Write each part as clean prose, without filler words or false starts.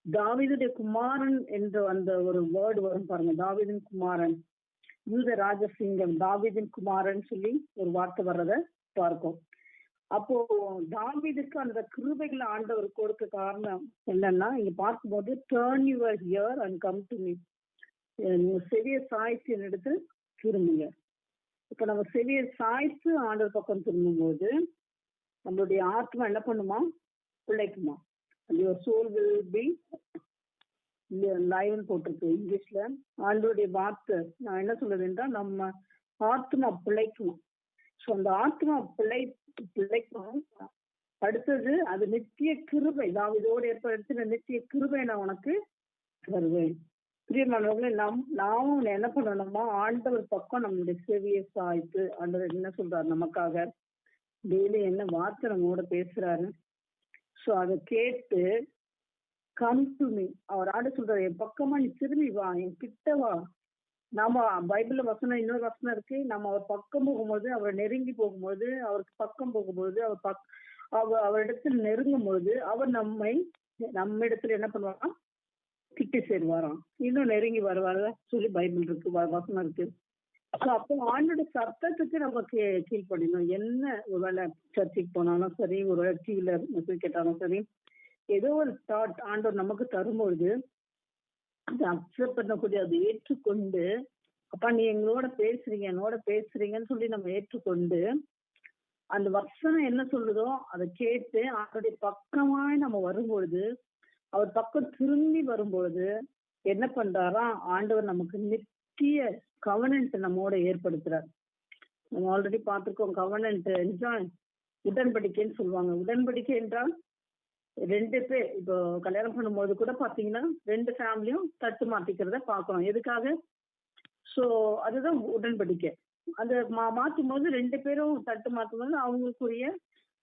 தாவீதுடைய குமாரன் என்ற அந்த ஒரு வேர்டு வரும் பாருங்க, தாவீதின் குமாரன், யூத ராஜசிங்கம், தாவீதின் குமாரன் சொல்லி ஒரு வார்த்தை வர்றத பார்க்கும். அப்போ தாவீதுக்கு அந்த கிருபைகளை ஆண்டவர் கொடுக்க காரணம் என்னன்னா, இங்க பார்க்கும்போது turn your here and come to me, செவிய சாய்ச்சி எடுத்து திரும்புங்க. இப்ப நம்ம செவிய சாய்த்து ஆண்டவர் பக்கம் திரும்பும் போது நம்மளுடைய ஆத்மா என்ன பண்ணுமா? பிழைக்குமா? யுவர் சோல் வில் பி லைவ்னு போட்டிருக்கு இங்கிலீஷ்ல. ஆண்டவருடைய வார்த்தை நான் என்ன சொல்றது என்றால், நம்ம ஆத்மா பிழைக்கணும். ஸோ அந்த ஆத்மா பிழைக்கணும். அடுத்தது அது நித்திய கிருபை, தாவீதோடு ஏற்படுத்தின நித்திய கிருபை நான் உனக்கு வருவேன். பிரியமானவர்களே, நாமும் என்ன பண்ணணுமா? ஆண்டவர் பக்கம் நம்மளுடைய செவியை சாய்த்து, ஆண்டவர் என்ன சொல்றாரு நமக்காக, டெய்லி என்ன வார்த்தை நம்மோட பேசுறாரு, ஸோ அதை கேட்டு கம் டு மீ, அவர் ஆண்டு சொல்றாரு, என் பக்கமா நீ திரும்பி வா, என் கிட்ட வா. நாம பைபிள்ல வசனம், இன்னொரு வசனம் இருக்கு, நம்ம அவர் பக்கம் போகும்போது, அவர் நெருங்கி போகும்போது, அவருக்கு பக்கம் போகும்போது, அவரிடத்தில் நெருங்கும் போது அவர் நம்ம இடத்துல என்ன பண்ணுவாரா? கிட்டி சேருவாராம், இன்னும் நெருங்கி வருவார சொல்லி பைபிள் இருக்கு, வசனம் இருக்கு. ஸோ அப்போ ஆண்டோட சத்தத்துக்கு நமக்கு கீழ்ப்படினோம். என்ன ஒரு வேலை சர்ச்சுக்கு போனாலும் சரி, ஒரு வேலை டிவில மெசேஜ் கேட்டாலும் சரி, ஏதோ ஒரு தாட் ஆண்டவர் நமக்கு தரும்பொழுது அதை அக்செப்ட் பண்ணக்கூடிய, அதை ஏற்றுக்கொண்டு, அப்பா நீ என்னோட பேசுறீங்கன்னு சொல்லி நம்ம ஏற்றுக்கொண்டு, அந்த வசனம் என்ன சொல்லுதோ அதை கேட்டு அவருடைய பக்கமாய் நம்ம வரும்பொழுது, அவர் பக்கம் திரும்பி வரும்பொழுது என்ன பண்றாரா? ஆண்டவர் நமக்கு நித்திய கவனன்ட் நம்மோட ஏற்படுத்துறார். நம்ம ஆல்ரெடி பார்த்திருக்கோம். கவனன்ட் என்றால் உடன்படிக்கைன்னு சொல்லுவாங்க. உடன்படிக்கை என்றால் ரெண்டு பேர் இப்போ கல்யாணம் பண்ணும்போது கூட பாத்தீங்கன்னா ரெண்டு ஃபேமிலியும் தட்டு மாத்திக்கிறத பாக்குறோம். எதுக்காக? சோ அதுதான் உடன்படிக்கை. அந்த மாற்றும் போது ரெண்டு பேரும் தட்டு மாற்றும் போது அவங்களுக்குரிய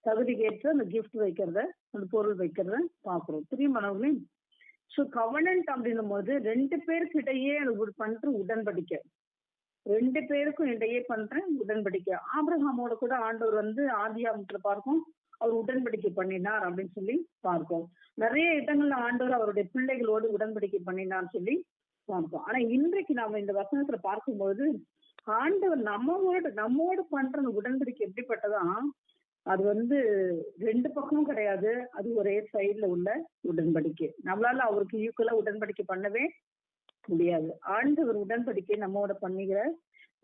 தகுதிக்கேற்ற அந்த கிஃப்ட் வைக்கிறத, அந்த பொருள் வைக்கிறத பாக்குறோம். பிரியமானவர்களே, சோ கவனன்ட் அப்படின்னும் போது ரெண்டு பேருக்கிடையே பண்ற உடன்படிக்கை, ரெண்டு பேருக்கும் இடையே பண்ற உடன்படிக்கை. ஆபிரகாமோட கூட ஆண்டவர் ஆதியாகமத்துல பார்க்கும், அவர் உடன்படிக்கை பண்ணினார் அப்படின்னு சொல்லி பார்ப்போம். நிறைய இடங்கள்ல ஆண்டவர் அவருடைய பிள்ளைகளோடு உடன்படிக்கை பண்ணினார் சொல்லி பார்ப்போம். ஆனா இன்றைக்கு நாம இந்த வசனத்துல பார்க்கும்போது ஆண்டவர் நம்மோடு பண்ற அந்த உடன்படிக்கை எப்படிப்பட்டதா? அது ரெண்டு பக்கமும் கிடையாது, அது ஒரே சைட்ல உள்ள உடன்படிக்கை. நம்மளால அவருக்கு ஈக்குவலா உடன்படிக்கை பண்ணவே முடியாது. ஆண்டவர் உடன்படிக்கை நம்மோட பண்ணுகிற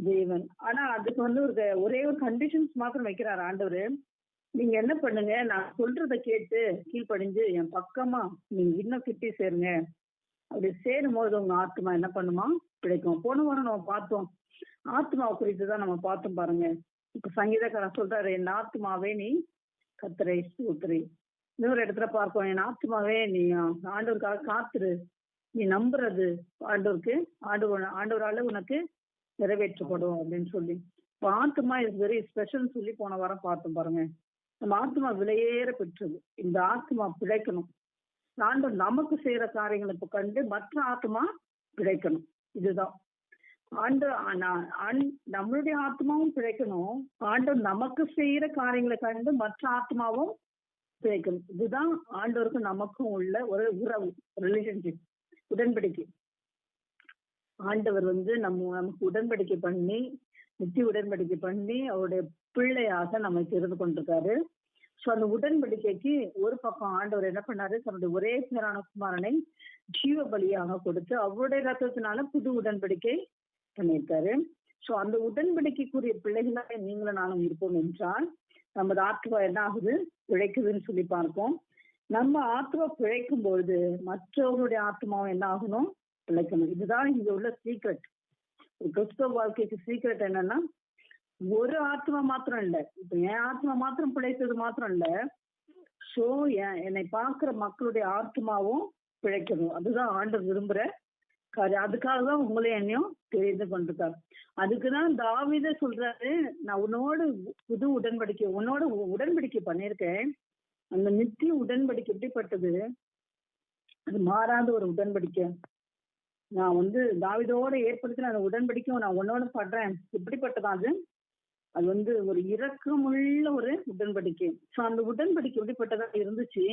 தேவன். ஆனா அதுக்கு ஒரே ஒரு கண்டிஷன்ஸ் மாத்திரம் வைக்கிறார் ஆண்டவர். நீங்க என்ன பண்ணுங்க, நான் சொல்றத கேட்டு கீழ்ப்படிஞ்சு என் பக்கமா நீங்க இன்னும் கிட்டி சேருங்க. அப்படி சேரும் போது உங்க ஆத்மா என்ன பண்ணுமா? கிடைக்கும். போன வாரம் நம்ம பார்த்தோம், ஆத்மாவை குறித்துதான் நம்ம பார்த்தோம் பாருங்க. இப்ப சங்கீதக்காரன் சொல்றாரு, என் ஆத்மாவே நீ கர்த்தரை ஸ்தோத்திரி. இன்னொரு இடத்துல பார்ப்போம், என் ஆத்மாவே நீ ஆண்டவருக்காக காத்துரு, நீ நம்புறது ஆண்டவரால உனக்கு நிறைவேற்றப்படும் அப்படின்னு சொல்லி. இப்போ ஆத்மா இஸ் வெரி ஸ்பெஷல் சொல்லி போன வாரம் பார்த்தோம் பாருங்க. நம்ம ஆத்மா விலையேற பெற்றது. இந்த ஆத்மா பிழைக்கணும். ஆண்டவர் நமக்கு செய்யற காரியங்களை இப்ப கண்டு மற்ற ஆத்மா பிழைக்கணும். இதுதான் நம்மளுடைய ஆத்மாவும் பிழைக்கணும், ஆண்டவர் நமக்கு செய்யற காரியங்களை கண்டு மற்ற ஆத்மாவும் பிழைக்கணும். இதுதான் ஆண்டவருக்கு நமக்கும் உள்ள ஒரு உறவு, ரிலேஷன்ஷிப், உடன்படிக்கை. ஆண்டவர் நமக்கு உடன்படிக்கை பண்ணி, நித்திய உடன்படிக்கை பண்ணி அவருடைய பிள்ளையாக நம்மை தெரிந்து கொண்டிருக்காரு. சோ அந்த உடன்படிக்கைக்கு ஒரு பக்கம் ஆண்டவர் என்ன பண்ணாரு? தன்னுடைய ஒரே பேரான குமாரனை ஜீவ பலியாக கொடுத்து அவருடைய ரத்தத்தினால புது உடன்படிக்கை பண்ணியிருக்காரு. சோ அந்த உடன்படிக்கைக்குரிய பிள்ளைகளாக நீங்களும் நானும் இருப்போம் என்றால் நமது ஆத்மா என்ன ஆகுது? பிழைக்குதுன்னு சொல்லி பார்ப்போம். நம்ம ஆத்மா பிழைக்கும் பொழுது மற்றவருடைய ஆத்மாவும் என்ன ஆகணும்? பிழைக்கணும். இதுதான் இங்க உள்ள சீக்ரெட். கிறிஸ்தவ வாழ்க்கைக்கு சீக்ரெட் என்னன்னா, ஒரு ஆத்மா மாத்திரம் இல்ல, இப்ப என் ஆத்மா மாத்திரம் பிழைத்தது மாத்திரம் இல்ல, சோ என்னை பார்க்கிற மக்களுடைய ஆத்மாவும் பிழைக்கணும். அதுதான் ஆண்டவர் விரும்புற காரியம். அதுக்காக தான் உங்களையும் என்னையும் தெரிந்து கொண்டிருக்காரு. அதுக்குதான் தாவீதே சொல்றாரு, நான் உன்னோட புது உடன்படிக்கை, உன்னோட உடன்படிக்கை பண்ணிருக்கேன். அந்த நித்திய உடன்படிக்கை எப்படிப்பட்டது? அது மாறாத ஒரு உடன்படிக்கை. நான் தாவீதோட ஏற்படுத்தின அந்த உடன்படிக்கையும் நான் உன்னோட பண்றேன். எப்படிப்பட்டதா அது? அது ஒரு இரக்கமுள்ள ஒரு உடன்படிக்கை. சோ அந்த உடன்படிக்கை எப்படிப்பட்டதா இருந்துச்சு?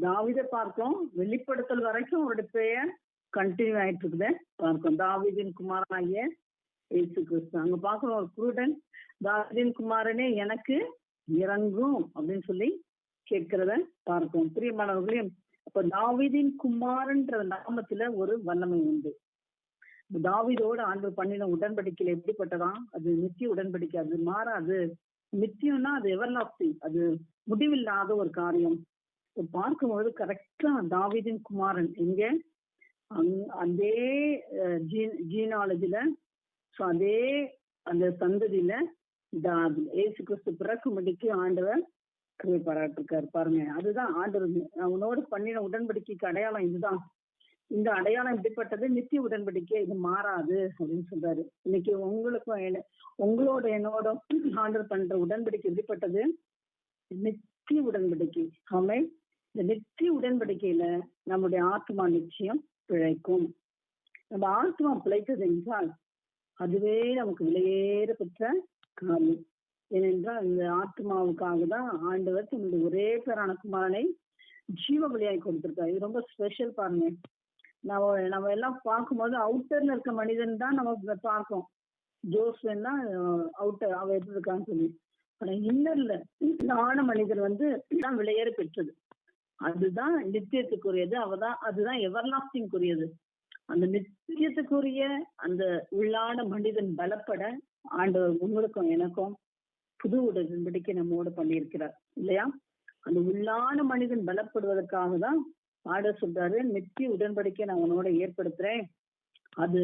தாவீதை பார்க்கிறோம், வெளிப்படுத்தல் வரைக்கும் அவருடைய பெயர் கண்டினியூ ஆயிட்டு இருக்குது பார்க்கிறோம். தாவீதின் குமாரனாகிய இயேசு கிறிஸ்து. அங்க பார்க்கிறோம் ஒரு குருடன், தாவீதின் குமாரனே எனக்கு இறங்கும் அப்படின்னு சொல்லி கேட்கிறத பார்க்கிறோம். பிரியமானவர்களே, அப்ப தாவீதின் குமாரன்ற நாமத்துல ஒரு வல்லமை உண்டு. தாவீதோட ஆண்டவர் பண்ணின உடன்படிக்கையில எப்படிப்பட்டதா? அது நித்திய உடன்படிக்கை, அது மாறாது. நித்தியம்னா அது எவர்லாஸ்டிங், அது முடிவில்லாத ஒரு காரியம். பார்க்கும்போது கரெக்டா தாவீதின் குமாரன் எங்க அதே ஜீனாலஜில, அதே அந்த சந்ததியில ஏசு கிறிஸ்து பிறக்கும்படிக்கு ஆண்டவர் கிருபை பாராட்டிருக்காரு பாருங்க. அதுதான் ஆண்டவர் அவனோடு பண்ணின உடன்படிக்கைக்கு அடையாளம் இதுதான். இந்த அடையாளம் எப்படிப்பட்டது? நித்திய உடன்படிக்கை, இது மாறாது அப்படின்னு சொல்றாரு. இன்னைக்கு உங்களுக்கும் உங்களோட என்னோட ஆண்டவர் பண்ற உடன்படிக்கை எப்படிப்பட்டது? நித்திய உடன்படிக்கை. ஆமே, இந்த நித்திய உடன்படிக்கையில நம்முடைய ஆத்மா நிச்சயம் பிழைக்கும். நம்ம ஆத்மா பிழைத்தது என்றால் அதுவே நமக்கு விலையேற பெற்ற காரியம். ஏனென்றால் இந்த ஆத்மாவுக்காக தான் ஆண்டவர் தன்னுடைய ஒரே பேரான குமாரனை ஜீவ பலியாய் கொடுத்திருக்காரு. இது ரொம்ப ஸ்பெஷல் பாருங்க. நம்ம எல்லாம் பார்க்கும்போது அவுட்டர்ல இருக்க மனிதன் தான் நம்ம பார்க்கோம். ஜோஸ்வன் தான் அவுட்டர், அவ எப்படி இருக்கான்னு சொல்லி. ஆனா இன்னர்ல ஆன மனிதர் தான் விலையேற பெற்றது. அதுதான் நித்தியத்துக்குரியது. அதுதான் எவர்லாஸ்டிங்குரியது. அந்த நித்தியத்துக்குரிய அந்த உள்ளான மனிதன் பலப்பட ஆண்டவர் உங்களுக்கும் எனக்கும் புது உடன்படிக்கை நம்மோடு பண்ணியிருக்கிறார் இல்லையா? அந்த உள்ளான மனிதன் பலப்படுவதற்காக தான் ஆண்டவர் சொல்றாரு, நித்திய உடன்படிக்கை நான் உன்னோட ஏற்படுத்துறேன். அது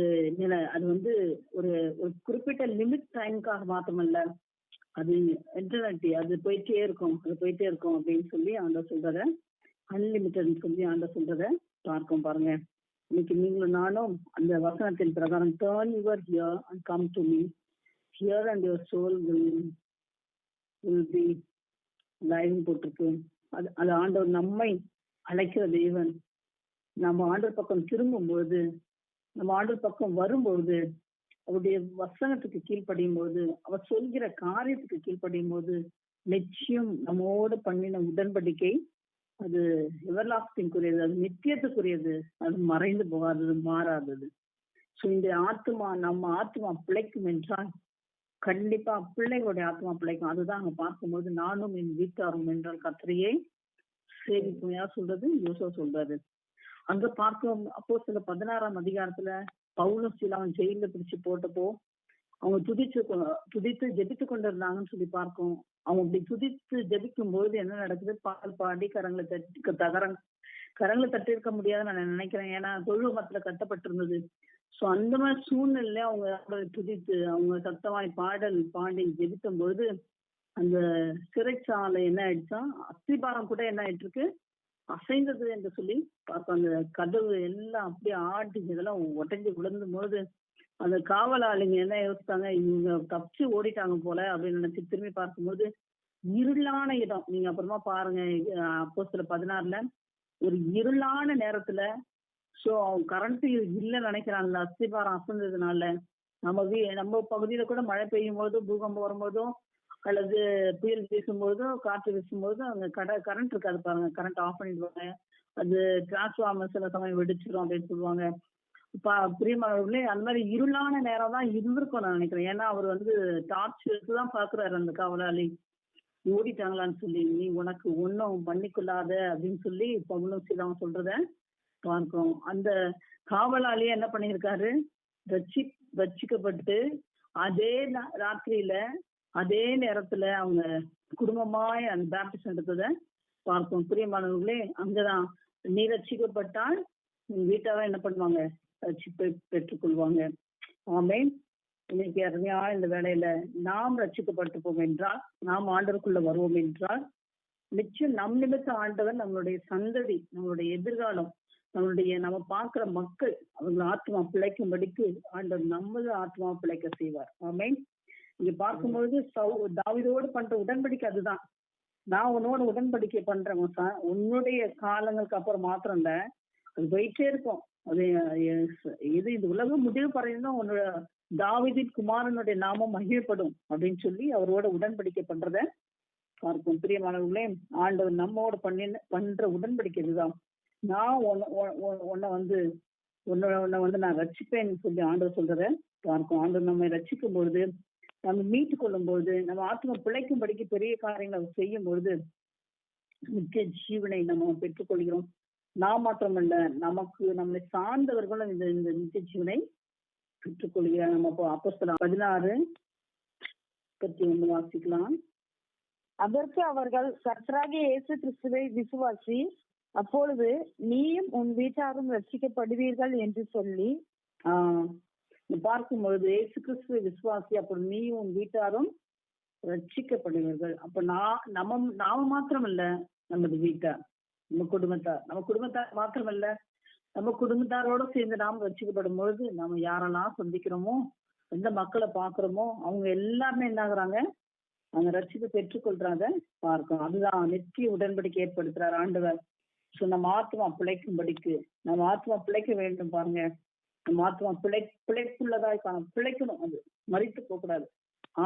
ஒரு குறிப்பிட்ட லிமிட் டைமுக்காக மாத்திரமல்ல, அது இன்டர்நெட்டி, அது போயிட்டே இருக்கும் அப்படின்னு சொல்லி ஆண்டவர் சொல்றத, அன்லிமிட்டட் சொல்லி ஆண்டவர் சொல்றத பார்க்கும் பாருங்க. இன்னைக்கு நீங்களும் நானும் அந்த வசனத்தின் பிரகாரம் turn your ear and come to me, hear and your soul will be live போட்டிருக்கு. அது ஆண்டவர் நம்மை அழைக்கிற தேவன். நம்ம ஆண்டவர் பக்கம் திரும்பும்போது, நம்ம ஆண்டவர் பக்கம் வரும்போது, அவருடைய வசனத்துக்கு கீழ்ப்படியும் போது, அவர் சொல்கிற காரியத்துக்கு கீழ்ப்படியும் போது, நிச்சயம் நம்மோடு பண்ணின உடன்படிக்கை அது எவர்லாஸ்டிங்குரியது, அது நித்தியத்துக்குரியது, அது மறைந்து போகாதது, மாறாதது. ஸோ இந்த நம்ம ஆத்மா பிழைக்கும் என்றால் கண்டிப்பா பிள்ளைகளுடைய ஆத்மா பிழைக்கும். அதுதான் அங்க பார்க்கும்போது நானும் என் வீட்டாரும் என்றால் கர்த்தரையே சேவிக்கும். யார் சொல்றது? யோசா சொல்றாரு. அங்க பார்க்கும் அப்போஸ்தல 16ஆம் அதிகாரத்துல பவுலும் சீலாவும் ஜெயில பிடிச்சு போட்டப்போ அவங்க துதித்து ஜெபித்து கொண்டு இருந்தாங்கன்னு சொல்லி பார்க்கும். அவங்க அப்படி துதித்து ஜெபிக்கும் பொழுது என்ன நடக்குது? பால் பாடி கரங்களை தட்டி இருக்க முடியாதுன்னு நான் நினைக்கிறேன். ஏன்னா தொழுவத்துல கட்டப்பட்டிருந்தது. சோ அந்த மாதிரி சூழ்நிலை அவங்க துதித்து அவங்க சத்தமாய் பாடல் பாடி ஜெபிக்கும் பொழுது அந்த சிறைச்சாலை என்ன ஆயிடுச்சா, அஸ்திபாரம் கூட என்ன ஆயிட்டு இருக்கு, அசைந்தது என்று சொல்லி பார்ப்போம். அந்த கதவு எல்லாம் அப்படியே ஆட்டி இதெல்லாம் உடஞ்சி விழுந்தும் போது அந்த காவலாளிங்க என்ன யோசித்தாங்க, இவங்க தப்பிச்சு ஓடிட்டாங்க போல அப்படின்னு நினைச்சு திரும்பி பார்க்கும்போது இருளான இடம். நீங்க அப்புறமா பாருங்க அப்போஸ்தல 16ல ஒரு இருளான நேரத்துல, சோ கரண்ட் இல்லைன்னு நினைக்கிறாங்க. அந்த அஸ்திபாரம் அசைந்ததுனால நம்ம பகுதியில கூட மழை பெய்யும் போதும் பூகம்பம் வரும்போதும் அல்லது புயல் வீசும்போதும் காற்று வீசும்போதும் அங்க கரண்ட் இருக்காது பாருங்க, கரண்ட் ஆஃப் பண்ணிடுவாங்க. அது டிரான்ஸ்ஃபார்மர் சில சமயம் வெடிச்சிடும் அப்படின்னு சொல்லுவாங்க. பிரியமானவர்களே, அந்த மாதிரி இருளான நேரம் தான் இருந்திருக்கும் நான் நினைக்கிறேன். ஏன்னா அவர் டார்ச் எடுத்துதான் பாக்குறாரு அந்த காவலாளி ஓடிட்டாங்களான்னு சொல்லி. நீ உனக்கு ஒன்னும் பண்ணிக்கொள்ளாத அப்படின்னு சொல்லி பவுலும் சீலாவும் சொல்றத பார்க்கிறோம். அந்த காவலாளியே என்ன பண்ணியிருக்காரு, ரட்சிக்கப்பட்டு அதே ராத்திரியில அதே நேரத்துல அவங்க குடும்பமாய் அந்த பேப்டிசம் எடுத்ததை பார்ப்போம். பிரியமானவர்களே, அங்கதான் நீ ரட்சிக்கப்பட்டால் வீட்டாவே என்ன பண்ணுவாங்க, ரட்சிப்பை பெற்றுக்கொள்வாங்க. ஆமென். இன்னைக்கு அருமையா இந்த வேலையில நாம் ரட்சிக்கப்பட்டிருப்போம் என்றால், நாம் ஆண்டவருக்குள்ள வருவோம் என்றால், நிச்சயம் நம் நிமித்த ஆண்டவர் நம்மளுடைய சந்ததி, நம்மளுடைய எதிர்காலம், நம்ம பார்க்கிற மக்கள் அவங்க ஆத்மா பிழைக்கும்படிக்கு ஆண்டவர் நமது ஆத்மா பிழைக்க செய்வார். ஆமென். இங்க பார்க்கும்போது தாவீதோடு பண்ற உடன்படிக்கை அதுதான். நான் உன்னோட உடன்படிக்கை பண்றேன், உன்னுடைய காலங்களுக்கு அப்புறம் மாத்திரம் இல்ல, அது போயிட்டே இருக்கும். அது இந்த உலகம் முடிவு பறையும் உன்னோட தாவீதின் குமாரனுடைய நாமம் மகிழ்ப்படும் அப்படின்னு சொல்லி அவரோட உடன்படிக்கை பண்றத பார்ப்போம். பிரியமானவர்களே, ஆண்டவர் நம்மோட பண்ற உடன்படிக்கை இதுதான். நான் உன்னை வந்து நான் ரட்சிப்பேன்னு சொல்லி ஆண்டவர் சொல்றத பார்க்கும். ஆண்டவர் நம்மை ரட்சிக்கும் பொழுது, நம்ம மீட்டு கொள்ளும் பொழுது, நம்ம ஆத்மா பிழைக்கும்படிக்கு பெரிய காரியங்களை அவர் செய்யும் பொழுது நித்திய ஜீவனை நம்ம பெற்றுக்கொள்கிறோம். நான் மாத்திரமல்ல, நம்மை சார்ந்தவர்களும் இந்த நித்திய ஜீவனை பெற்றுக்கொள்கிறார். நம்ம அப்போஸ்தலர் 16:31 வாசிக்கலாம். அதற்கு அவர்கள், கர்த்தராகிய இயேசு கிறிஸ்துவை விசுவாசி, அப்பொழுது நீயும் உன் வீட்டாரும் ரட்சிக்கப்படுவீர்கள் என்று சொல்லி பார்க்கும்பொழுது இயேசு கிறிஸ்துவை விசுவாசி, அப்போ நீயும் உன் வீட்டாரும் ரட்சிக்கப்படுவீர்கள். அப்ப நாம மாத்திரமல்ல, நமது வீட்டார், நம்ம குடும்பத்தார் மாத்திரமல்ல, நம்ம குடும்பத்தாரோட சேர்ந்து நாம் ரட்சிக்கப்படும் பொழுது நம்ம யாரெல்லாம் சந்திக்கிறோமோ, எந்த மக்களை பாக்குறோமோ, அவங்க எல்லாருமே என்ன ஆகுறாங்க, அவங்க ரட்சிப்பை பெற்றுக்கொள்றாங்க பார்க்கணும். அதுதான் நித்திய உடன்படிக்கை ஏற்படுத்துறாரு ஆண்டவர். சோ நம்ம ஆத்மா பிழைக்கும்படிக்கு, நம்ம ஆத்மா பிழைக்க வேண்டும். பாருங்க, நம்ம ஆத்மா பிழைப்புள்ளதாய் பிழைக்கணும். அது மறித்து போக கூடாது.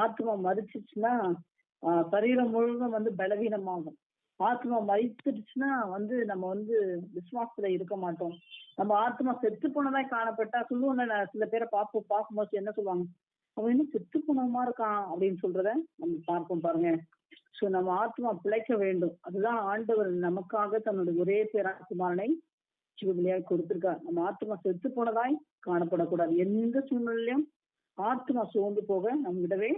ஆத்மா மறிச்சிச்சுன்னா சரீரம் முழுவதும் வந்து பலவீனமாகும். ஆத்மா மறித்துடுச்சுன்னா நம்ம விசுவாசத்துல இருக்க மாட்டோம். நம்ம ஆத்மா செத்து போனதாய் காணப்பட்டா சொல்லுவோம். சில பேரை பார்க்கும்போது என்ன சொல்லுவாங்க, அவன் இன்னும் செத்து போனவமா இருக்கான் அப்படின்னு சொல்றத நம்ம பார்ப்போம். பாருங்க, சோ நம்ம ஆத்மா பிழைக்க வேண்டும். அதுதான் ஆண்டவர் நமக்காக தன்னுடைய ஒரே பேராக்குமாரனை ஜீவபலியாய் கொடுத்திருக்கார். நம்ம ஆத்மா செத்து போனதாய் காணப்படக்கூடாது. எந்த சூழ்நிலையும் ஆத்மா சோர்ந்து போக நம்ம விடவே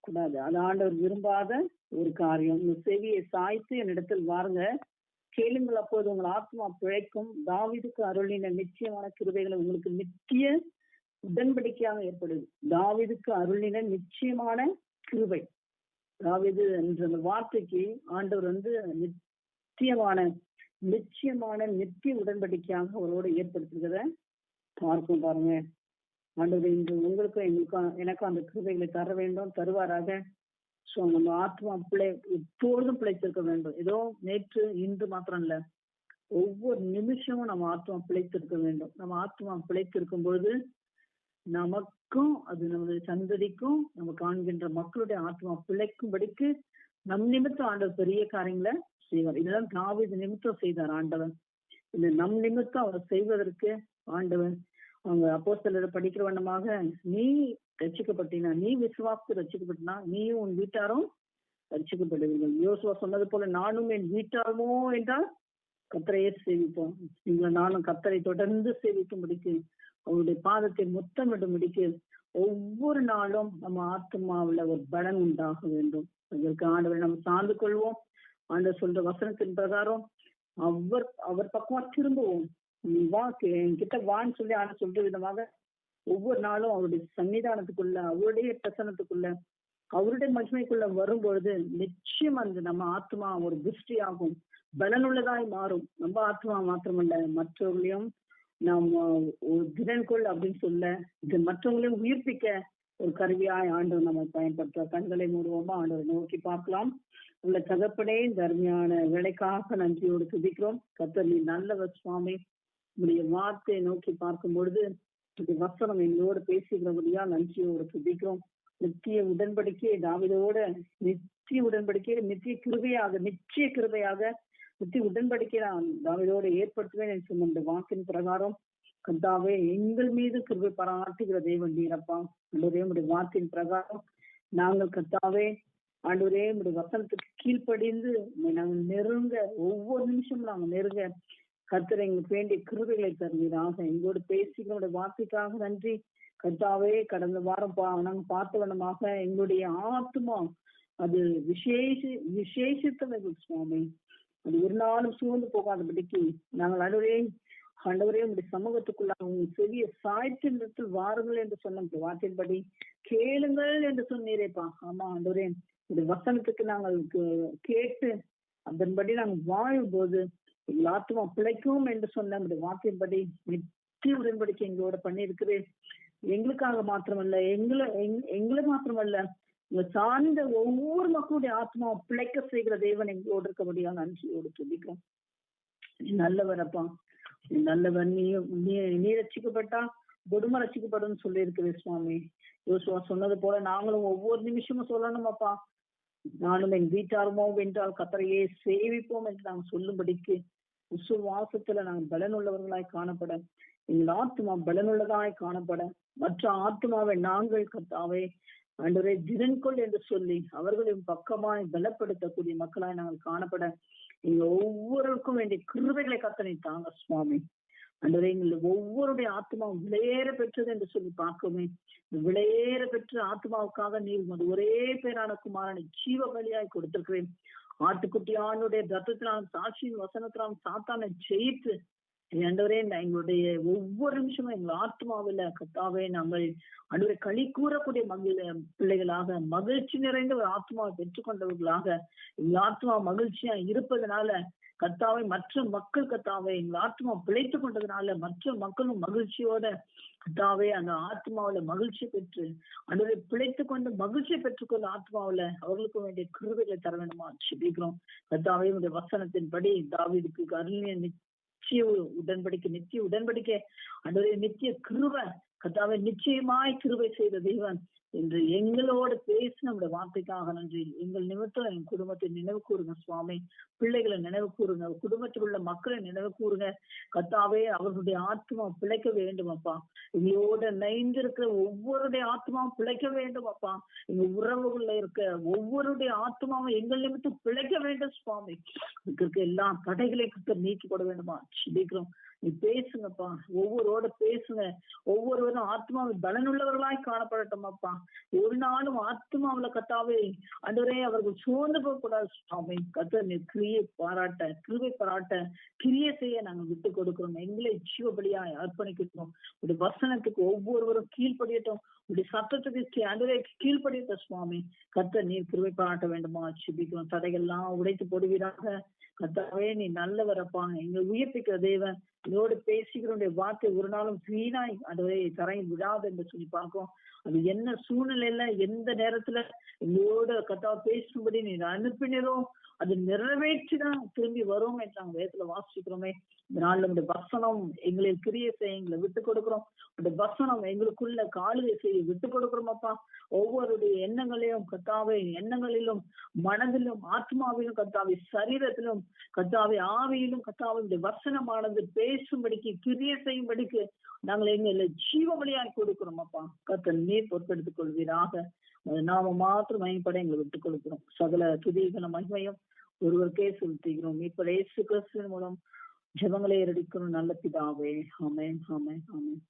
கூடாது. அது ஆண்டவர் விரும்பாத ஒரு காரியம். உங்க செவியை சாய்த்து என்னிடத்தில் வாருங்க, கேளுங்கள், அப்போது உங்கள் ஆத்மா பிழைக்கும். தாவீதுக்கு அருளின நிச்சயமான கிருபைகளை உங்களுக்கு நித்திய உடன்படிக்கையாக ஏற்படுது. தாவீதுக்கு அருளின நிச்சயமான கிருபை. தாவீது என்ற அந்த வார்த்தைக்கு ஆண்டவர் நிச்சயமான நித்திய உடன்படிக்கையாக அவரோட ஏற்படுத்துகிறத பார்க்கும். பாருங்க, ஆண்டவர் இன்று உங்களுக்கும் எனக்கும் அந்த கிருபைகளை தர வேண்டும், தருவாராக. சோ நம்ம ஆத்மா எப்பொழுதும் பிழைத்திருக்க வேண்டும். ஏதோ நேற்று இன்று மாத்திரம் இல்ல, ஒவ்வொரு நிமிஷமும் நம்ம ஆத்மா பிழைத்திருக்க வேண்டும். நம்ம ஆத்மா பிழைத்திருக்கும் பொழுது நமக்கும், அது நமது சந்ததிக்கும், நம்ம காண்கின்ற மக்களுடைய ஆத்மா பிழைக்கும்படிக்கு நம் நிமித்தம் ஆண்டவர் பெரிய காரியங்களை செய்வார். இதெல்லாம் தாவீது நிமித்தம் செய்தார் ஆண்டவர். இந்த நம் நிமித்தம் அவர் செய்வதற்கு ஆண்டவர் அவங்க அப்போஸ்தலரை படிக்கிற வண்ணமாக, நீ ரட்சிக்கப்பட்டினா, நீ விசுவாசத்து ரட்சிக்கப்பட்டினா, நீயும் உன் வீட்டாரும் ரட்சிக்கப்படுவீர்கள். யோசுவா சொன்னது போல, நானும் என் வீட்டாருமோ என்றால் கர்த்தரையே சேவிப்போம். நானும் கர்த்தரை தொடர்ந்து சேவிக்கும்படிக்கு, அவருடைய பாதத்தை முத்தமிடும்படிக்கு ஒவ்வொரு நாளும் நம்ம ஆத்மாவுல ஒரு பலன் உண்டாக வேண்டும். அதற்கு ஆண்டவரை நம்ம சார்ந்து கொள்வோம். ஆண்டவர் சொல்ற வசனத்தின் பிரகாரம் அவர் பக்கமா திரும்புவோம். நீ வா, என்கிட்ட வான்னு சொல்லி ஆண்டு சொல்ற விதமாக ஒவ்வொரு நாளும் அவருடைய சன்னிதானத்துக்குள்ள, அவருடைய பிரசனத்துக்குள்ள, அவருடைய மகிமைக்குள்ள வரும்பொழுது நிச்சயம் நம்ம ஆத்மா ஒரு திருஷ்டி ஆகும், பலனுள்ளதாய் மாறும். நம்ம ஆத்மா மாத்திரமல்ல, மற்றவர்களையும் நாம் ஒரு திறன்கொள் அப்படின்னு சொல்ல, இது மற்றவங்களையும் உயிர்ப்பிக்க ஒரு கருவியாய் ஆண்டவர் நம்ம பயன்படுத்த. கண்களை மூடுவோமா, ஆண்டவர் நோக்கி பார்க்கலாம். உள்ள தகப்பனே, தர்மையான வேலைக்காக நன்றியோடு துதிக்கிறோம். கர்த்தர் நீ நல்லவர் சுவாமி. உடைய வார்த்தையை நோக்கி பார்க்கும் பொழுது வசனம் எங்களோடு பேசுகிறபடியா நன்றியோடு துதிக்கிறோம். நித்திய உடன்படிக்கையை தாவீதோட நித்திய கிருபையாக நித்திய உடன்படிக்கை நான் தாவீதோடு ஏற்படுத்துவேன் என்று சொன்ன இந்த வாக்கின் பிரகாரம் கர்த்தாவே, எங்கள் மீது கிருபை பாராட்டுகிற தேவன் நீரப்பா. ஆண்டவரே, உடைய வாக்கின் பிரகாரம் நாங்கள் கர்த்தாவே, ஆண்டவரே, உடைய வசனத்துக்கு கீழ்ப்படிந்து நாங்கள் நெருங்க, ஒவ்வொரு நிமிஷமும் நாங்கள் நெருங்க கர்த்தர் எங்களுக்கு வேண்டிய கிருபைகளை தருவீராக. எங்களோடு பேசிகளோட வார்த்தைக்காக நன்றி கர்த்தாவே. கடந்த வாரம் நாங்கள் பார்த்த வண்ணமாக எங்களுடைய ஆத்மா அது விசேஷித்தவர்கள் சுவாமி. அது ஒரு நாளும் சூழ்ந்து போகாதபடிக்கு நாங்கள் ஆண்டவரே உங்களுடைய சமூகத்துக்குள்ள உங்க பெரிய சாய்த்தின் வாருங்கள் என்று சொன்ன வார்த்தையின்படி கேளுங்கள் என்று சொன்னீரேப்பா. ஆமா ஆண்டவரே, இந்த வசனத்துக்கு நாங்கள் கேட்டு அதன்படி நாங்கள் வாழும் போது எங்கள் ஆத்மா பிழைக்கும் என்று சொன்ன அந்த வார்த்தையின்படி நித்திய உடன்படிக்கை எங்களோட பண்ணியிருக்கிறேன். எங்களுக்காக மாத்திரமல்ல, எங்களை மாத்திரமல்ல, உங்க சார்ந்த ஒவ்வொரு மக்களுடைய ஆத்மா பிழைக்க செய்கிற தேவன் எங்களோடு இருக்க முடியாது. நன்றியோடு துதிக்கிறோம். நீ நல்லவரப்பா, நீ நல்லவர். நீ ரட்சிக்கப்பட்டா கொடுமை ரட்சிக்கப்படும் சொல்லி இருக்கிற சுவாமி. யோசுவா சொன்னது போல நாங்களும் ஒவ்வொரு நிமிஷமும் சொல்லணும் அப்பா, நானும் என் வீட்டாருமோ வென்றால் கத்தரையே சேவிப்போம் என்று நாங்கள் சொல்லும்படிக்கு விசுவாசத்துல நாங்கள் பலனுள்ளவர்களாய் காணப்பட, எங்கள் ஆத்மா பலனுள்ளதாய் காணப்பட, மற்ற ஆத்மாவை நாங்கள் கத்தாவே ஆண்டவரே திறன்கொள் என்று சொல்லி அவர்களின் பக்கமாய் பலப்படுத்தக்கூடிய மக்களாய் நாங்கள் காணப்பட, எங்க ஒவ்வொருவருக்கும் வேண்டிய கிருபைகளை கத்தனை தாங்க சுவாமி. ஆண்டவரே எங்கள் ஒவ்வொருடைய ஆத்மாவும் விலையேற பெற்றது என்று சொல்லி பார்க்கவே, விலையேற பெற்ற ஆத்மாவுக்காக நீர் ஒரே பேரான குமாரனை ஜீவ பலியாய் கொடுத்திருக்கிறேன். ஆட்டுக்குட்டியானுடைய ரத்தத்தினாலும் சாட்சியின் வசனத்தினாலும் சாத்தானை ஜெயித்து ஆண்டவரே எங்களுடைய ஒவ்வொரு நிமிஷமும் எங்கள் ஆத்மாவில கத்தாவே நாங்கள் ஆண்டவரை களி கூறக்கூடிய பிள்ளைகளாக மகிழ்ச்சி நிறைந்த ஒரு ஆத்மாவை பெற்றுக்கொண்டவர்களாக எங்கள் ஆத்மா மகிழ்ச்சியா இருப்பதனால கத்தாவை மற்ற மக்கள் கத்தாவை எங்கள் ஆத்மா பிழைத்துக் கொண்டதுனால மற்ற மக்களும் மகிழ்ச்சியோட கத்தாவே அந்த ஆத்மாவில மகிழ்ச்சி பெற்று ஆண்டவரை பிழைத்துக் கொண்டு மகிழ்ச்சியை பெற்றுக்கொள்ள ஆத்மாவில அவர்களுக்கு வேண்டிய கிருபைகளை தர வேண்டுமா ஜெபிக்கிறோம். கத்தாவே உடைய வசனத்தின்படி தாவீதுக்கு அருளிய நித்திய உடன்படிக்கை ஆண்டவரே நித்திய கிருபை கத்தாவே நிச்சயமாய் கிருபை செய்த தேவன் என்று எங்களோட பேசி நம்முடைய வார்த்தைக்காக நன்றி. எங்கள் நிமித்தம் என் குடும்பத்தை நினைவு கூறுங்க சுவாமி. பிள்ளைகளை நினைவு கூறுங்க, குடும்பத்தில் உள்ள மக்களை நினைவு கூறுங்க கத்தாவே. அவர்களுடைய ஆத்மா பிழைக்க வேண்டும் அப்பா. எங்களோட நைந்திருக்கிற ஒவ்வொருடைய ஆத்மாவும் பிழைக்க வேண்டும் அப்பா. எங்க உறவுகள்ல இருக்க ஒவ்வொருடைய ஆத்மாவும் எங்கள் நிமித்தம் பிழைக்க வேண்டும் சுவாமி. இருக்க எல்லா தடைகளையும் நீக்கி கொட வேண்டுமா ஜெபிக்கிறோம். நீ பேசுங்கப்பா, ஒவ்வொருவோட பேசுங்க. ஒவ்வொருவரும் ஆத்மாவை பலனுள்ளவர்களாய் காணப்படட்டும் அப்பா. ஒரு நாளும் ஆத்மாவில கத்தாவே ஆண்டவரே அவர்கள் சோர்ந்து போக கூடாது சுவாமி. கர்த்தர் நீ கிருபை பாராட்ட கிரியை செய்ய நாங்கள் விட்டு கொடுக்கிறோம். எங்களை ஜீவபலியாய் அர்ப்பணிக்கிறோம். உடைய வசனத்துக்கு ஒவ்வொருவரும் கீழ்படியட்டும். உடைய சத்தத்துக்கு ஆண்டவரே கீழ்படியட்டும் சுவாமி. கர்த்தர் நீர் கிருபை பாராட்ட வேண்டுமா ஜெபிக்கிறோம். தடைகள்லாம் உடைத்து போடுவீராக கர்த்தாவே. நீ நல்லவரப்பா, எங்களை உயிர்ப்பிக்கிற தேவன். இதோடு பேசிக்கிறோடைய வார்த்தை ஒரு நாளும் வீணாய் ஆண்டவரே தரையில் விடாது என்று சொல்லி பார்க்கிறோம். அது என்ன சூழ்நிலையில எந்த நேரத்துல எங்களோட கர்த்தாவை பேசும்படி நீ அனுப்பினரோ அது நிறைவேற்றிதான் திரும்பி வரும் என்று நாங்கள் வேதத்துல வாசிக்கிறோமே. இந்த நாள்ல உடைய வசனம் எங்களில் கிரியை செய்ய எங்களை விட்டு கொடுக்கிறோம். உடைய வசனம் எங்களுக்குள்ள காலுகை செய்ய விட்டு கொடுக்கிறோம் அப்பா. ஒவ்வொருடைய எண்ணங்களையும் கர்த்தாவே, எண்ணங்களிலும் மனதிலும் ஆத்மாவிலும் கர்த்தாவே, சரீரத்திலும் கர்த்தாவே, ஆவியிலும் கர்த்தாவே வசனமானது பேசும்படிக்கு கிரியை செய்யும்படிக்கு நாங்கள் எங்களை ஜீவபலியாய் கொடுக்கிறோம் அப்பா. கர்த்தர் நீர் பொறுப்பெடுத்துக் கொள்வீராக. நாம மாத்திரம் மகிமைப்பட எங்களை விட்டுக் கொடுக்கிறோம். சகல துதிகள மகிமையும் ஒருவருக்கே செலுத்துகிறோம். இப்ப இயேசு கிறிஸ்துவின் மூலம் ஜெபங்களை ஏறெடுக்கணும் நல்ல பிதாவே. ஆமென், ஆமென், ஆமென்.